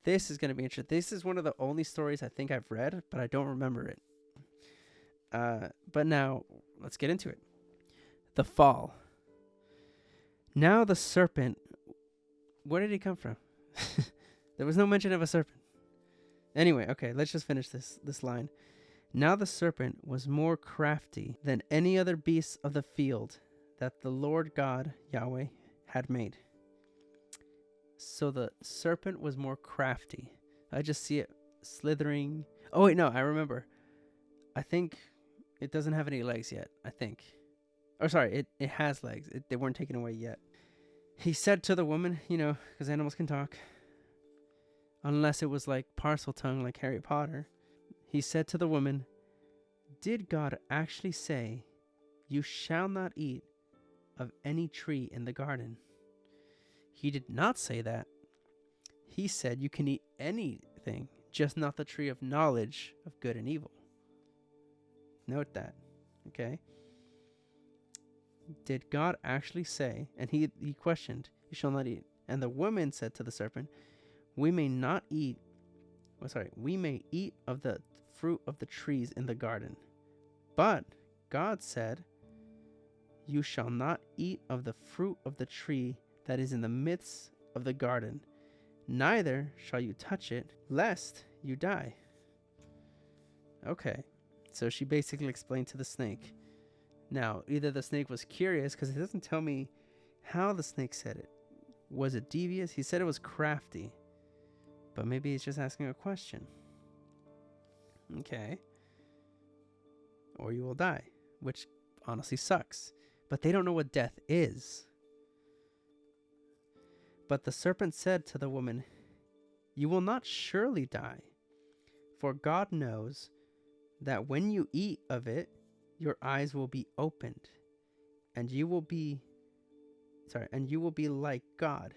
This is going to be interesting. This is one of the only stories I think I've read, but I don't remember it. But now, let's get into it. The fall. Now the serpent. Where did he come from? There was no mention of a serpent. Anyway, okay, let's just finish this line. Now the serpent was more crafty than any other beast of the field that the Lord God, Yahweh, had made. So the serpent was more crafty. I just see it slithering. Oh, wait, no, I remember. I think it doesn't have any legs yet, I think. Or sorry, it has legs. They weren't taken away yet. He said to the woman, because animals can talk, unless it was like parcel tongue like Harry Potter. He said to the woman, "Did God actually say, 'You shall not eat of any tree in the garden'?" He did not say that. He said you can eat anything, just not the tree of knowledge of good and evil. Note that, okay? Did God actually say, and he questioned, "You shall not eat." And the woman said to the serpent, we may eat of the fruit of the trees in the garden. But God said, "You shall not eat of the fruit of the tree that is in the midst of the garden, neither shall you touch it, lest you die." Okay, so she basically explained to the snake. Now, either the snake was curious, because it doesn't tell me how the snake said it. Was it devious? He said it was crafty, but maybe he's just asking a question. Okay. Or you will die, which honestly sucks. But they don't know what death is. But the serpent said to the woman, "You will not surely die, for God knows that when you eat of it, your eyes will be opened, and you will be like God,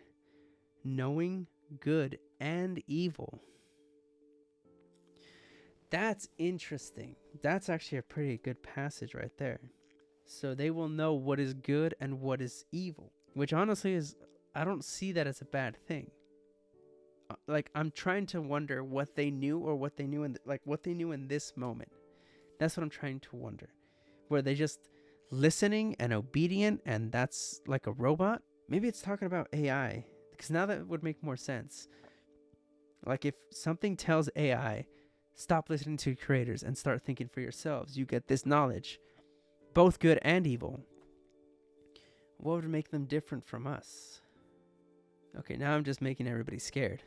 knowing good and evil." That's interesting. That's actually a pretty good passage right there. So they will know what is good and what is evil, which honestly is, I don't see that as a bad thing. Like, I'm trying to wonder what they knew, or what they knew what they knew in this moment. That's what I'm trying to wonder. Were they just listening and obedient, and that's like a robot? Maybe it's talking about AI, because now that would make more sense. Like, if something tells AI, "Stop listening to creators and start thinking for yourselves, you get this knowledge, both good and evil," what would make them different from us? Okay, now I'm just making everybody scared.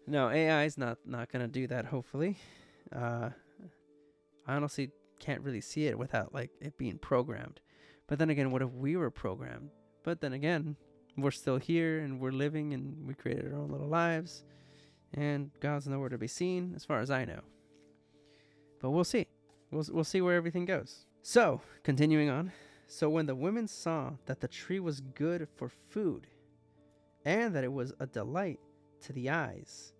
No, AI is not going to do that, hopefully. I honestly can't really see it without it being programmed. But then again, what if we were programmed? But then again, we're still here and we're living and we created our own little lives, and God's nowhere to be seen as far as I know. But we'll see. We'll see where everything goes. So, continuing on. So when the women saw that the tree was good for food, and that it was a delight to the eyes,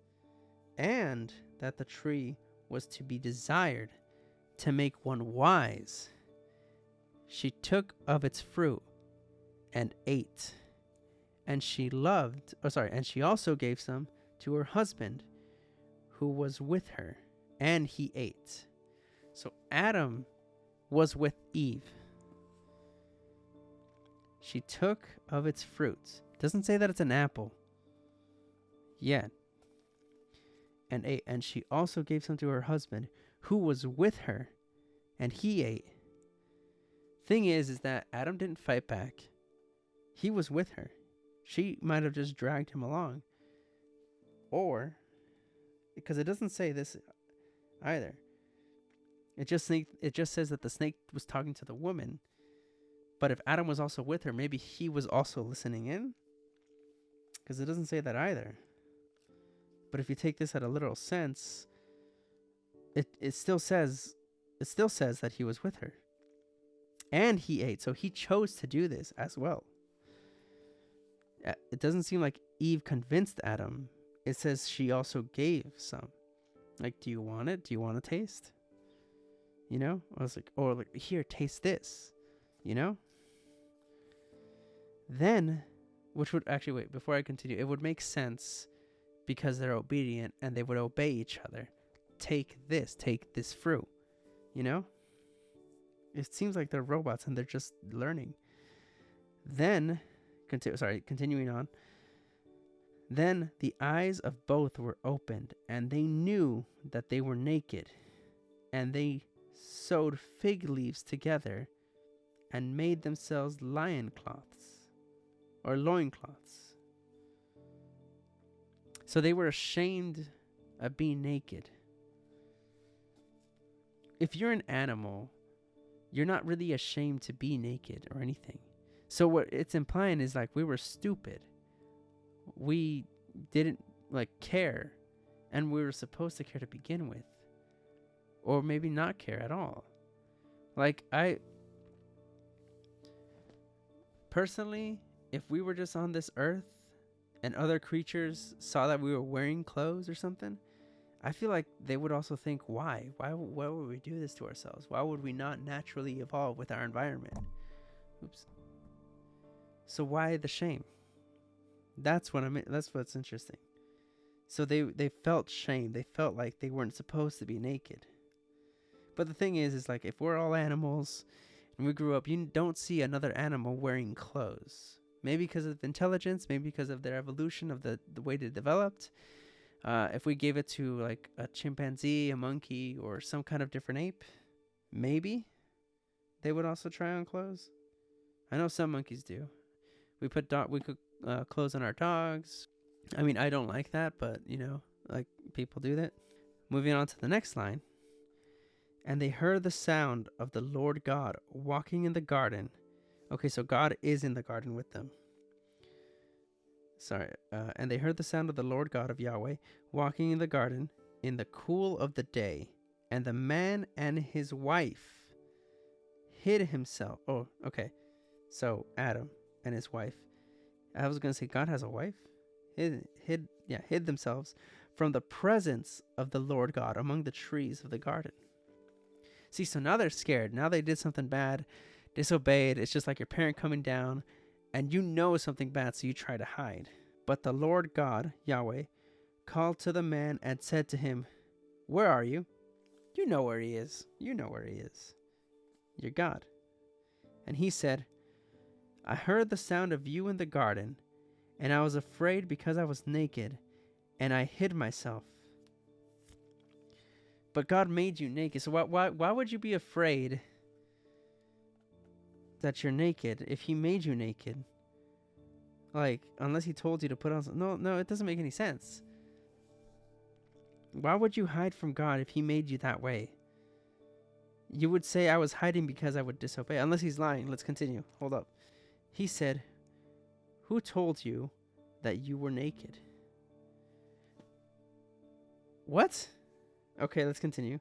and that the tree was to be desired to make one wise, she took of its fruit and ate. And she also gave some to her husband who was with her, and he ate. So Adam was with Eve. She took of its fruits. Doesn't say that it's an apple yet. And ate. And she also gave some to her husband who was with her, and he ate. Thing is that Adam didn't fight back. He was with her. She might have just dragged him along. Or, because it doesn't say this either. It just says that the snake was talking to the woman. But if Adam was also with her, maybe he was also listening in. Because it doesn't say that either. But if you take this at a literal sense, it still says that he was with her. And he ate. So he chose to do this as well. It doesn't seem like Eve convinced Adam. It says she also gave some. Like, do you want it? Do you want to taste? I was like, or like, here, taste this. Then, which would actually, wait, before I continue, it would make sense because they're obedient and they would obey each other. Take this fruit, you know? It seems like they're robots and they're just learning. Then, continuing on. Then the eyes of both were opened, and they knew that they were naked. And they sewed fig leaves together and made themselves loincloths. So they were ashamed of being naked. If you're an animal, you're not really ashamed to be naked or anything. So what it's implying is like we were stupid. We didn't care, and we were supposed to care to begin with. Or maybe not care at all. I personally, if we were just on this earth and other creatures saw that we were wearing clothes or something, I feel like they would also think, why would we do this to ourselves? Why would we not naturally evolve with our environment? Oops. So why the shame? That's what's interesting. So they felt shame. They felt like they weren't supposed to be naked. But the thing is like, if we're all animals and we grew up, you don't see another animal wearing clothes. Maybe because of intelligence, maybe because of their evolution of the way they developed. If we gave it to like a chimpanzee, a monkey, or some kind of different ape, maybe they would also try on clothes. I know some monkeys do. We put clothes on our dogs. I mean, I don't like that, but people do that. Moving on to the next line. And they heard the sound of the Lord God walking in the garden. Okay, so God is in the garden with them. And they heard the sound of the Lord God of Yahweh walking in the garden in the cool of the day. And the man and his wife hid himself. Oh, okay. So Adam and his wife. I was going to say God has a wife. Hid themselves from the presence of the Lord God among the trees of the garden. See, so now they're scared. Now they did something bad, disobeyed. It's just like your parent coming down, and you know something bad, so you try to hide. But the Lord God, Yahweh, called to the man and said to him, "Where are you?" You know where he is. You're God. And he said, "I heard the sound of you in the garden, and I was afraid because I was naked, and I hid myself." But God made you naked. So why would you be afraid that you're naked if he made you naked? Unless he told you to put on... No, it doesn't make any sense. Why would you hide from God if he made you that way? You would say, I was hiding because I would disobey. Unless he's lying. Let's continue. Hold up. He said, "Who told you that you were naked?" What? Okay, let's continue.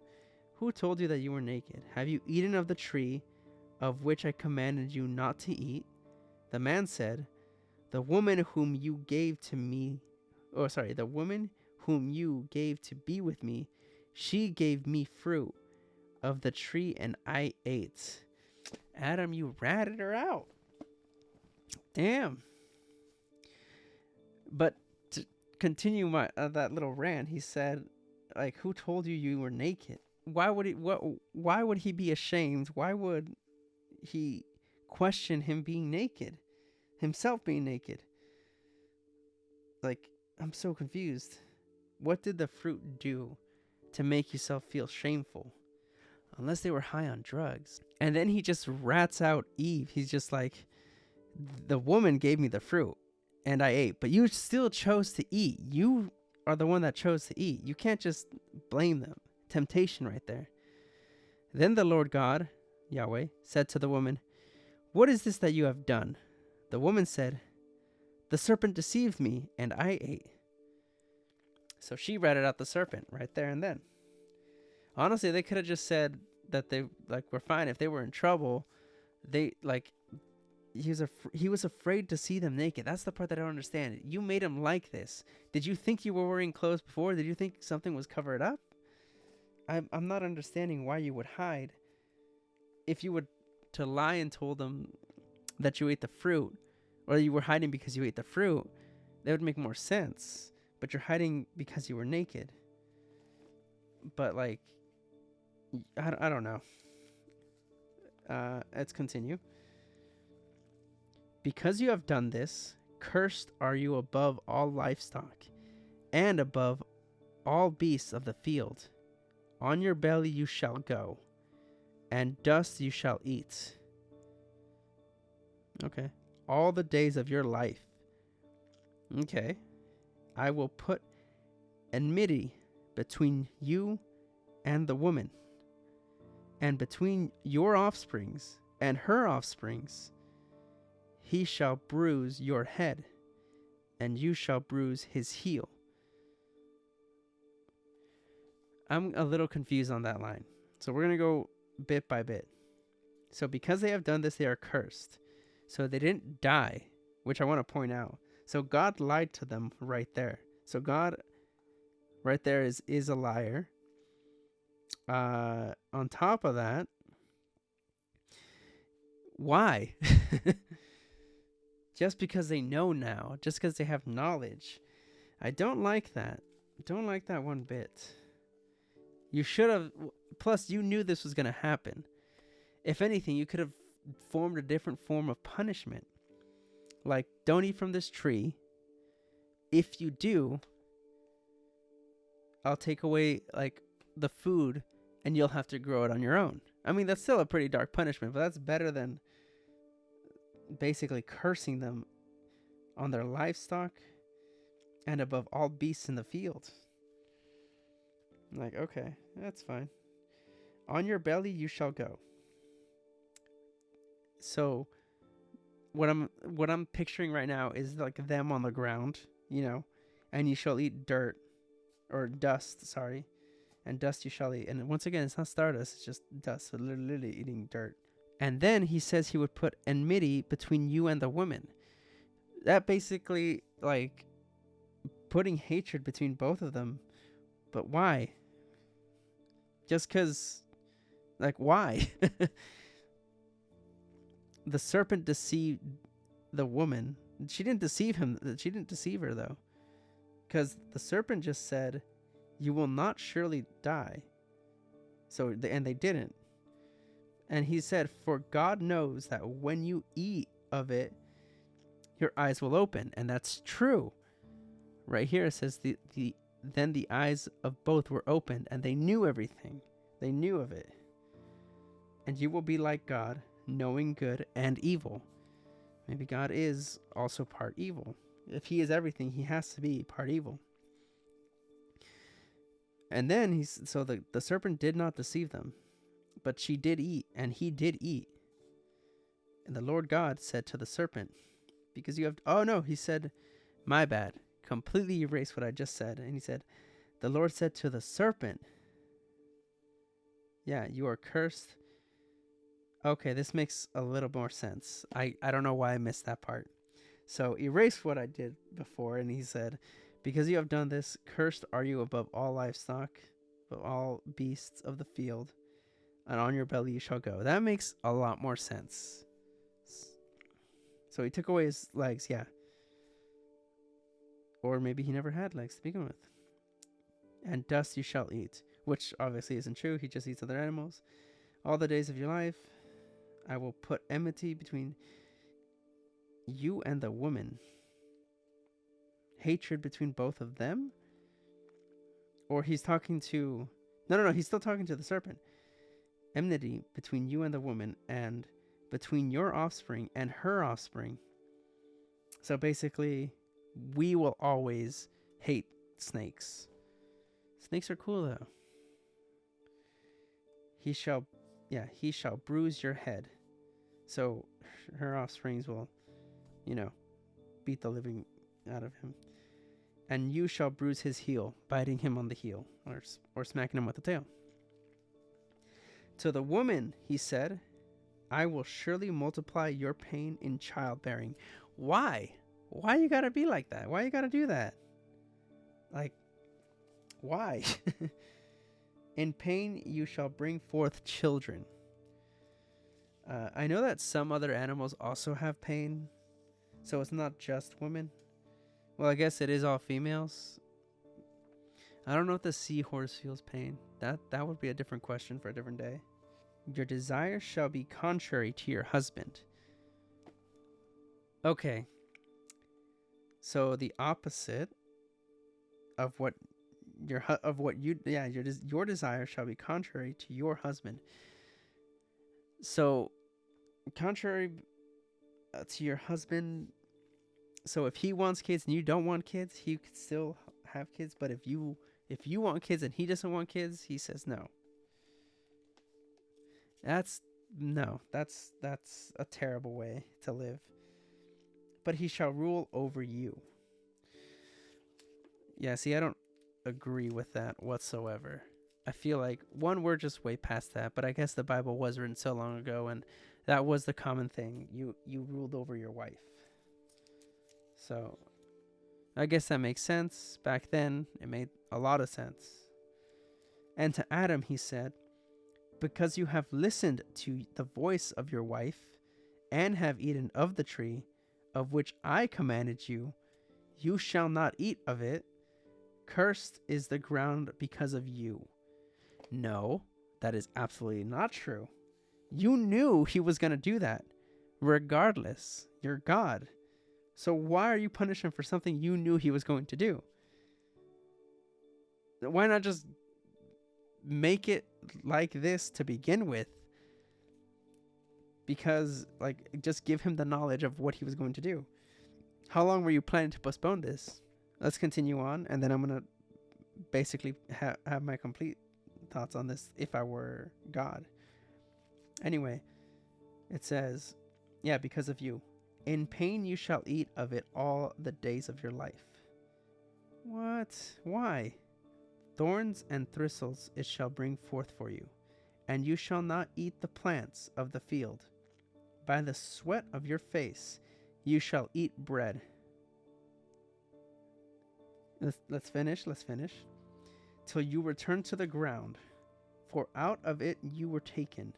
"Who told you that you were naked? Have you eaten of the tree of which I commanded you not to eat?" The man said, the woman whom you gave to be with me, she gave me fruit of the tree and I ate." Adam, you ratted her out. Damn. But to continue that little rant, he said, who told you were naked? Why would he be ashamed? Why would he question him being naked? Himself being naked? I'm so confused. What did the fruit do to make yourself feel shameful? Unless they were high on drugs. And then he just rats out Eve. He's just like, the woman gave me the fruit and I ate, but you still chose to eat. You are the one that chose to eat. You can't just blame them. Temptation right there. Then the Lord God, Yahweh, said to the woman, "What is this that you have done?" The woman said, "The serpent deceived me and I ate." So she ratted out the serpent right there and then. Honestly, they could have just said that they were fine. If they were in trouble, he was afraid to see them naked. That's the part that I don't understand. You made him like this. Did you think you were wearing clothes before? Did you think something was covered up? I'm not understanding why you would hide. If you would to lie and told them that you ate the fruit, or you were hiding because you ate the fruit, that would make more sense. but you're hiding because you were naked. But like, I don't know. Let's continue. Because you have done this, cursed are you above all livestock, and above all beasts of the field. On your belly you shall go, and dust you shall eat. Okay. All the days of your life. Okay. I will put enmity between you and the woman, and between your offsprings and her offsprings. He shall bruise your head, and you shall bruise his heel. I'm a little confused on that line. So we're going to go bit by bit. So because they have done this, they are cursed. So they didn't die, which I want to point out. So God lied to them right there. So God right there is a liar. On top of that, why? Just because they know now, just because they have knowledge. I don't like that. Don't like that one bit. You should have, plus you knew this was going to happen. If anything, you could have formed a different form of punishment. Like, don't eat from this tree. If you do, I'll take away, like, the food and you'll have to grow it on your own. I mean, that's still a pretty dark punishment, but that's better than basically cursing them on their livestock and above all beasts in the field. Like, okay, that's fine. On your belly you shall go. So what I'm picturing right now is like them on the ground, you know, and you shall eat dirt or dust, sorry. And dust you shall eat. And once again, it's not stardust, it's just dust. So literally eating dirt. And then he says he would put enmity between you and the woman. That basically, like, putting hatred between both of them. But why? Just because, like, why? The serpent deceived the woman. She didn't deceive him. She didn't deceive her, though. Because the serpent just said, you will not surely die. So, and they didn't. And he said, for God knows that when you eat of it, your eyes will open. And that's true. Right here it says, then the eyes of both were opened, and they knew everything. They knew of it. And you will be like God, knowing good and evil. Maybe God is also part evil. If he is everything, he has to be part evil. And then so the serpent did not deceive them, but she did eat, and he did eat. And the Lord God said to the serpent, because you have, oh no, he said, my bad, completely erased what I just said. And he said, the Lord said to the serpent, yeah, you are cursed. Okay, this makes a little more sense. I don't know why I missed that part. So erase what I did before, and he said, because you have done this, cursed are you above all livestock, above all beasts of the field, and on your belly you shall go. That makes a lot more sense. So he took away his legs, yeah. Or maybe he never had legs to begin with. And dust you shall eat, which obviously isn't true. He just eats other animals. All the days of your life, I will put enmity between you and the woman. Hatred between both of them? Or he's talking to... No, he's still talking to the serpent. Enmity between you and the woman, and between your offspring and her offspring. So basically, we will always hate snakes. Snakes are cool, though. He shall bruise your head. So her offsprings will, beat the living out of him. And you shall bruise his heel, biting him on the heel, or smacking him with the tail. To the woman, he said, I will surely multiply your pain in childbearing. Why? Why you gotta be like that? Why you gotta do that? Like, why? In pain you shall bring forth children. I know that some other animals also have pain, so it's not just women. Well, I guess it is all females. I don't know if the seahorse feels pain. That would be a different question for a different day. Your desire shall be contrary to your husband. Okay. So the opposite of what your desire shall be contrary to your husband. So contrary to your husband. So if he wants kids and you don't want kids, he could still have kids. But if you want kids and he doesn't want kids, he says no. That's a terrible way to live. But he shall rule over you. Yeah, see, I don't agree with that whatsoever. I feel like, one, we're just way past that, but I guess the Bible was written so long ago, and that was the common thing. You ruled over your wife. So, I guess that makes sense. Back then, it made a lot of sense. And to Adam he said, because you have listened to the voice of your wife, and have eaten of the tree, of which I commanded you, you shall not eat of it. Cursed is the ground because of you. No, that is absolutely not true. You knew he was going to do that. Regardless, you're God. So why are you punishing him for something you knew he was going to do? Why not just make it like this to begin with? Because, like, just give him the knowledge of what he was going to do. How long were you planning to postpone this? Let's continue on, and then I'm going to basically have my complete thoughts on this if I were God. Anyway, it says, yeah, because of you. In pain you shall eat of it all the days of your life. What? Why? Thorns and thistles it shall bring forth for you, and you shall not eat the plants of the field. By the sweat of your face you shall eat bread. Let's finish. Till you return to the ground, for out of it you were taken.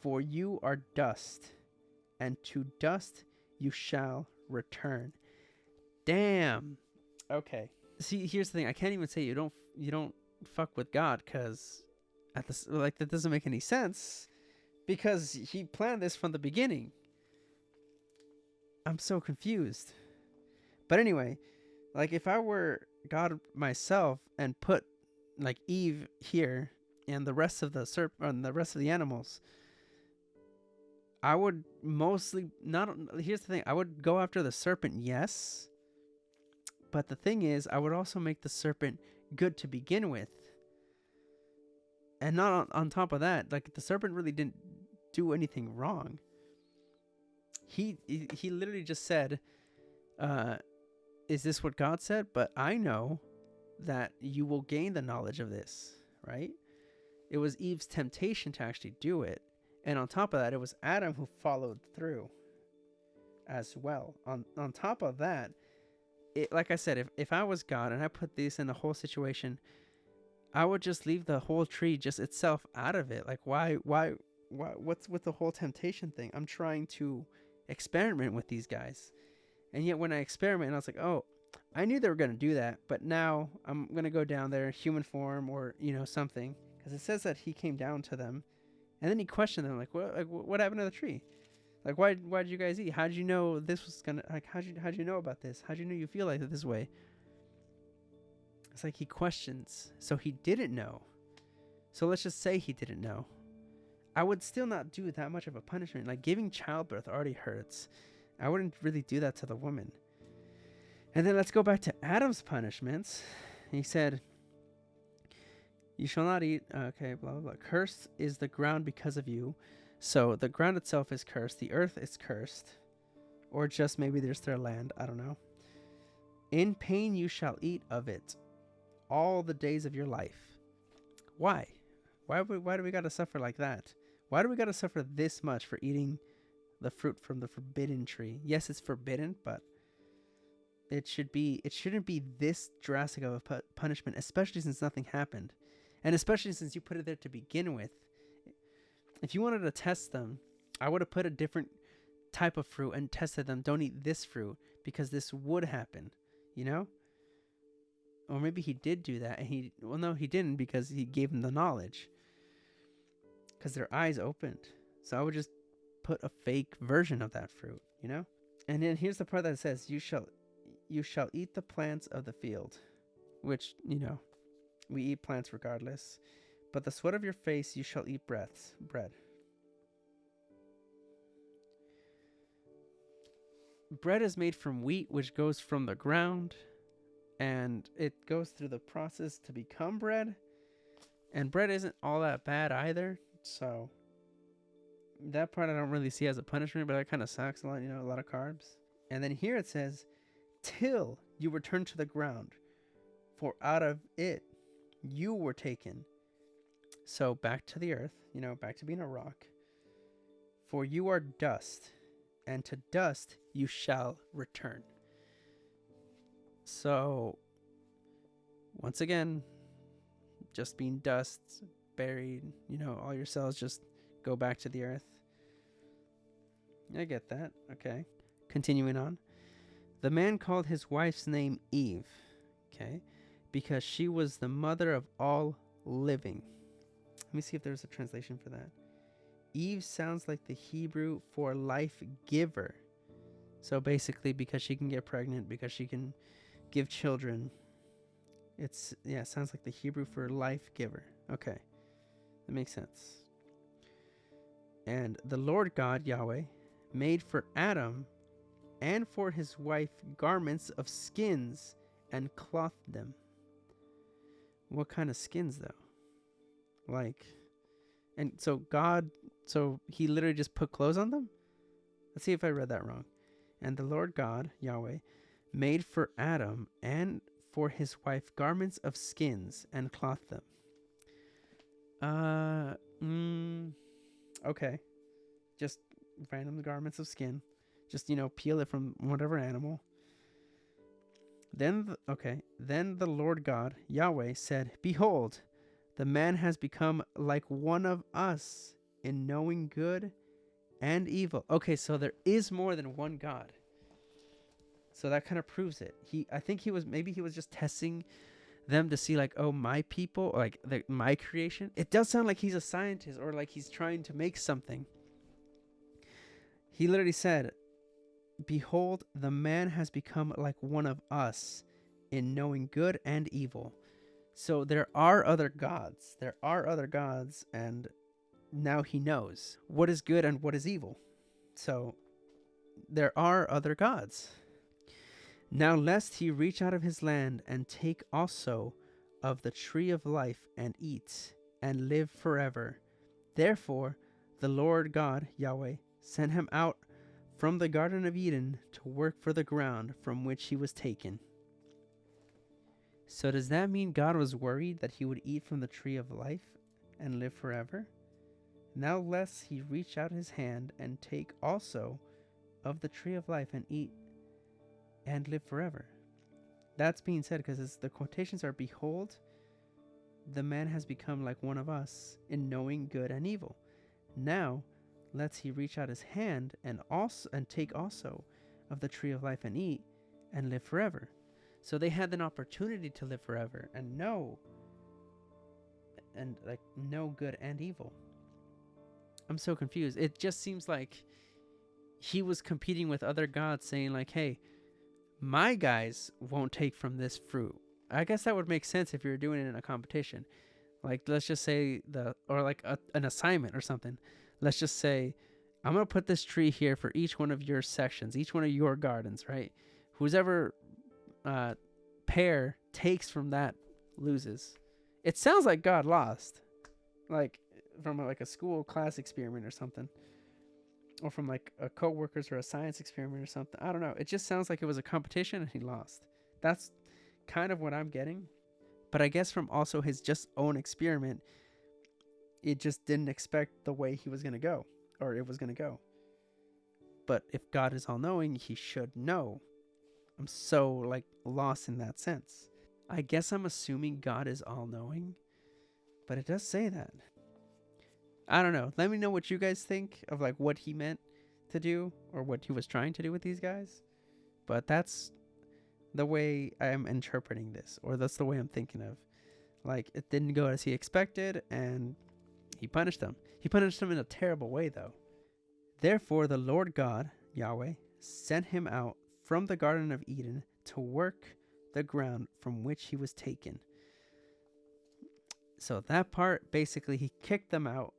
For you are dust, and to dust you shall return. Damn. Okay. See, here's the thing. I can't even say you don't fuck with God, because that doesn't make any sense, because he planned this from the beginning. I'm so confused. But anyway, like, if I were God myself and put, like, Eve here and the rest of the animals, I would mostly not. Here's the thing. I would go after the serpent, yes. But the thing is, I would also make the serpent good to begin with. And not on top of that, like, the serpent really didn't do anything wrong. He literally just said, is this what God said? But I know that you will gain the knowledge of this, right? It was Eve's temptation to actually do it. And on top of that, it was Adam who followed through as well. On top of that, like I said, if I was God and I put this in the whole situation, I would just leave the whole tree just itself out of it. Like, why what's with the whole temptation thing? I'm trying to experiment with these guys. And yet when I experiment, I was like, oh, I knew they were going to do that, but now I'm going to go down there in human form or, something. Because it says that he came down to them. And then he questioned them, like, what happened to the tree? Like, why did you guys eat? How did you know this was going to, like, how'd you know about this? How'd you know you feel like this way? It's like he questions. So he didn't know. So let's just say he didn't know. I would still not do that much of a punishment. Like, giving childbirth already hurts. I wouldn't really do that to the woman. And then let's go back to Adam's punishments. He said, you shall not eat, okay, blah, blah, blah. Cursed is the ground because of you. So the ground itself is cursed. The earth is cursed. Or just maybe there's their land. I don't know. In pain you shall eat of it all the days of your life. Why? Why do we got to suffer like that? Why do we got to suffer this much for eating the fruit from the forbidden tree? Yes, it's forbidden, but it shouldn't be this drastic of a punishment, especially since nothing happened. And especially since you put it there to begin with. If you wanted to test them, I would have put a different type of fruit and tested them. Don't eat this fruit because this would happen, Or maybe he did do that, and well, no, he didn't, because he gave them the knowledge. Because their eyes opened. So I would just put a fake version of that fruit, you know? And then here's the part that says, you shall eat the plants of the field. Which, you know, we eat plants regardless. But the sweat of your face you shall eat bread. Bread is made from wheat, which goes from the ground, and it goes through the process to become bread. And bread isn't all that bad either, so that part I don't really see as a punishment, but that kind of sucks a lot, you know, a lot of carbs. And then here it says, till you return to the ground, for out of it you were taken. So back to the earth, you know, back to being a rock. For you are dust, and to dust you shall return. So, once again, just being dust, buried, you know, all your cells just go back to the earth. I get that. Okay. Continuing on. The man called his wife's name Eve, okay, because she was the mother of all living. Let me see if there's a translation for that. Eve sounds like the Hebrew for life giver. So basically, because she can get pregnant, because she can give children, it sounds like the Hebrew for life giver. Okay, that makes sense. And the Lord God, Yahweh, made for Adam and for his wife garments of skins and clothed them. What kind of skins, though? Like, and so he literally just put clothes on them? Let's see if I read that wrong. And the Lord God, Yahweh, made for Adam and for his wife garments of skins and clothed them. Okay. Just random garments of skin. Just, you know, peel it from whatever animal. Then the Lord God, Yahweh, said, behold, the man has become like one of us in knowing good and evil. Okay, so there is more than one God. So that kind of proves it. I think he was just testing them to see, like, oh, my people, like my creation. It does sound like he's a scientist, or like he's trying to make something. He literally said, behold, the man has become like one of us in knowing good and evil. So there are other gods. And now he knows what is good and what is evil. So there are other gods. Now lest he reach out of his land and take also of the tree of life and eat and live forever. Therefore the Lord God, Yahweh, sent him out from the Garden of Eden to work for the ground from which he was taken. So does that mean God was worried that he would eat from the tree of life and live forever? Now lest he reach out his hand and take also of the tree of life and eat and live forever. That's being said because the quotations are, behold, the man has become like one of us in knowing good and evil. Now lets he reach out his hand and take also of the tree of life and eat and live forever. So they had an opportunity to live forever and know good and evil. I'm so confused. It just seems like he was competing with other gods, saying like, hey, my guys won't take from this fruit. I guess that would make sense if you were doing it in a competition. Like, let's just say an assignment or something. Let's just say, I'm going to put this tree here for each one of your sections, each one of your gardens, right? Whoever pair takes from that loses. It sounds like God lost. Like, from a school class experiment or something. Or from like a co-workers or a science experiment or something. I don't know. It just sounds like it was a competition and he lost. That's kind of what I'm getting. But I guess from also his just own experiment, it just didn't expect the way he was going to go, or it was going to go. But if God is all-knowing, he should know. I'm so lost in that sense. I guess I'm assuming God is all-knowing, but it does say that. I don't know. Let me know what you guys think of what he meant to do, or what he was trying to do with these guys. But that's the way I'm interpreting this, or that's the way I'm thinking of. Like, it didn't go as he expected, and he punished them. He punished them in a terrible way, though. Therefore, the Lord God, Yahweh, sent him out from the Garden of Eden to work the ground from which he was taken. So that part, basically, he kicked them out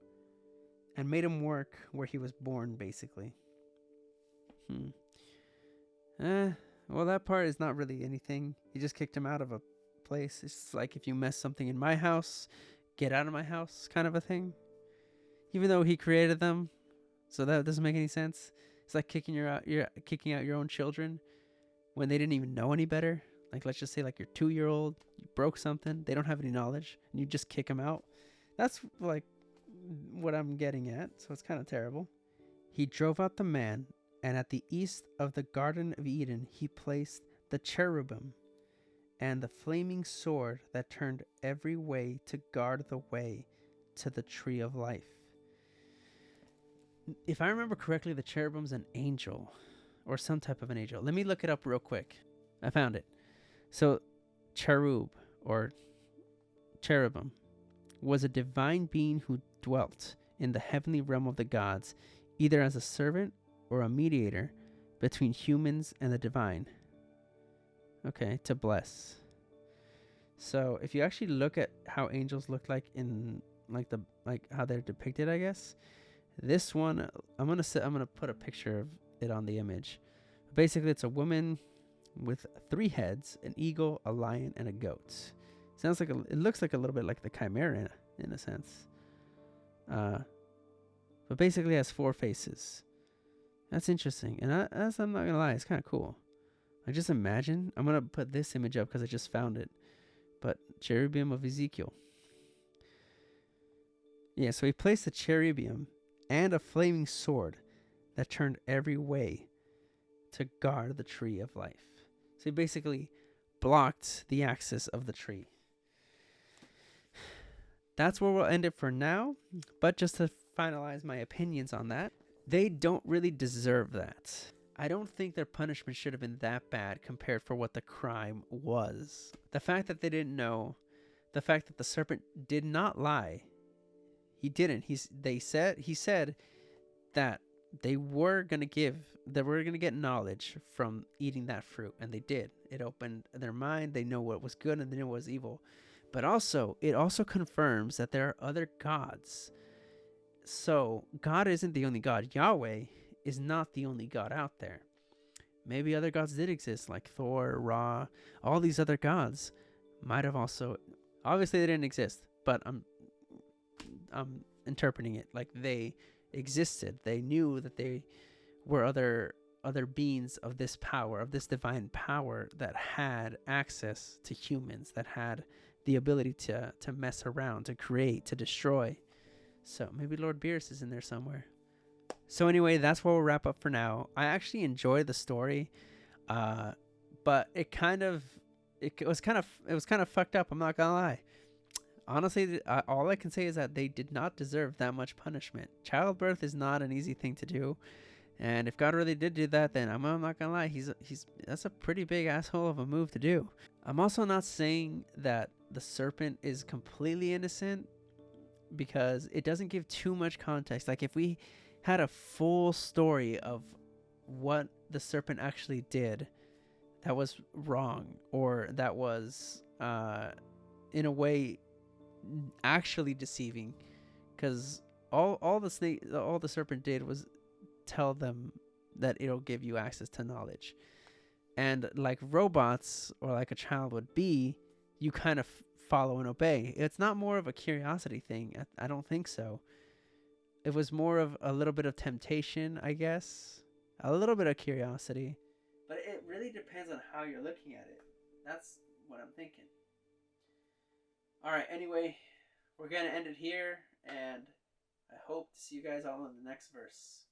and made him work where he was born, basically. Well, that part is not really anything. He just kicked him out of a place. It's like if you mess something in my house, get out of my house kind of a thing. Even though he created them, so that doesn't make any sense. It's like kicking out your own children when they didn't even know any better. Like, let's just say like your 2-year-old, you broke something, they don't have any knowledge, and you just kick them out. That's like what I'm getting at, so it's kind of terrible. He drove out the man, and at the east of the Garden of Eden he placed the cherubim and the flaming sword that turned every way to guard the way to the tree of life. If I remember correctly, the cherubim's an angel, or some type of an angel. Let me look it up real quick. I found it. So, cherub, or cherubim, was a divine being who dwelt in the heavenly realm of the gods, either as a servant or a mediator between humans and the divine. Okay, to bless. So, if you actually look at how angels look like in like how they're depicted, I guess this one, I'm gonna put a picture of it on the image. Basically, it's a woman with 3 heads, an eagle, a lion, and a goat. It looks like a little bit like the chimera in a sense. But basically it has 4 faces. That's interesting. And I'm not gonna lie, it's kind of cool. Like, just imagine. I'm gonna put this image up because I just found it. But cherubim of Ezekiel. Yeah, so he placed a cherubim and a flaming sword that turned every way to guard the tree of life. So he basically blocked the axis of the tree. That's where we'll end it for now. But just to finalize my opinions on that, they don't really deserve that. I don't think their punishment should have been that bad compared for what the crime was. The fact that they didn't know, the fact that the serpent did not lie. He didn't. He said that they were going to get knowledge from eating that fruit, and they did. It opened their mind. They know what was good and they know what was evil. But also, it also confirms that there are other gods. So, God isn't the only God. Yahweh is not the only God out there. Maybe other gods did exist, like Thor, Ra. All these other gods might have also... Obviously, they didn't exist, but I'm interpreting it like they existed. They knew that they were other beings of this power, of this divine power, that had access to humans, that had the ability to mess around, to create, to destroy. So maybe Lord Beerus is in there somewhere. So anyway, that's where we'll wrap up for now. I actually enjoyed the story, but it was kind of fucked up. I'm not gonna lie. Honestly, all I can say is that they did not deserve that much punishment. Childbirth is not an easy thing to do, and if God really did do that, then I'm not gonna lie, that's a pretty big asshole of a move to do. I'm also not saying that the serpent is completely innocent, because it doesn't give too much context. Like, if we had a full story of what the serpent actually did that was wrong, or that was in a way actually deceiving, because all the serpent did was tell them that it'll give you access to knowledge, and like robots, or like a child would be, you kind of follow and obey. It's not more of a curiosity thing. I don't think so. It was more of a little bit of temptation, I guess, a little bit of curiosity, but it really depends on how you're looking at it. That's what I'm thinking. All right, anyway, we're going to end it here, and I hope to see you guys all in the next verse.